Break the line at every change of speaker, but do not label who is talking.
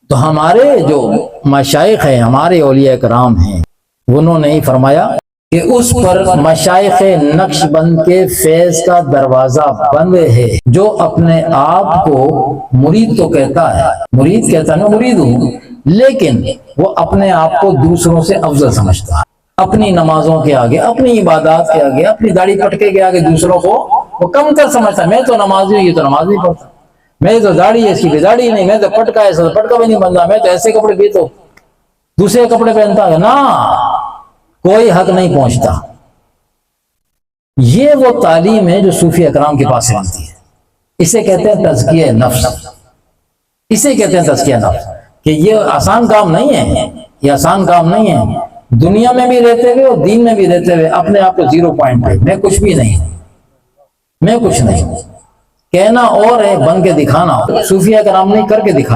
तो हमारे जो मशाइख हैं, हमारे औलिया कराम हैं, उन्होंने ही फरमाया कि उस पर मशाइख नक्शबंद के फैज का दरवाजा बंद है। जो अपने आप को मुरीद तो कहता है, मुरीद कहता है, मुरीद हूं, लेकिन वो अपने आप को दूसरों से अफजल समझता है। अपनी नमाजों के आगे, अपनी इबादत के आगे, अपनी दाढ़ी पटके के आगे दूसरों को वो कमतर समझता है। मैं तो नमाजी हूं, ये तो नमाज नहीं पढ़ता, मैं तो दाढ़ी है, इसकी भी दाढ़ी नहीं, मैं तो पटका है, तो पटका भी नहीं बनता, मैं तो ऐसे कपड़े भी तो दूसरे कपड़े पहनता है ना, कोई हक नहीं पहुंचता। ये वो तालीम है जो सूफी अकराम के पास से बनती है। इसे कहते हैं तज़किया नफ्स, इसे कहते हैं तज़किया नफ्स। कि ये आसान काम नहीं है, ये आसान काम नहीं है। दुनिया में भी रहते हुए और दीन में भी रहते हुए अपने आप को 0 पॉइंट पे, मैं कुछ भी नहीं, मैं कुछ नहीं कहना और है, बन के दिखाना। सूफी अकराम ने करके दिखाया।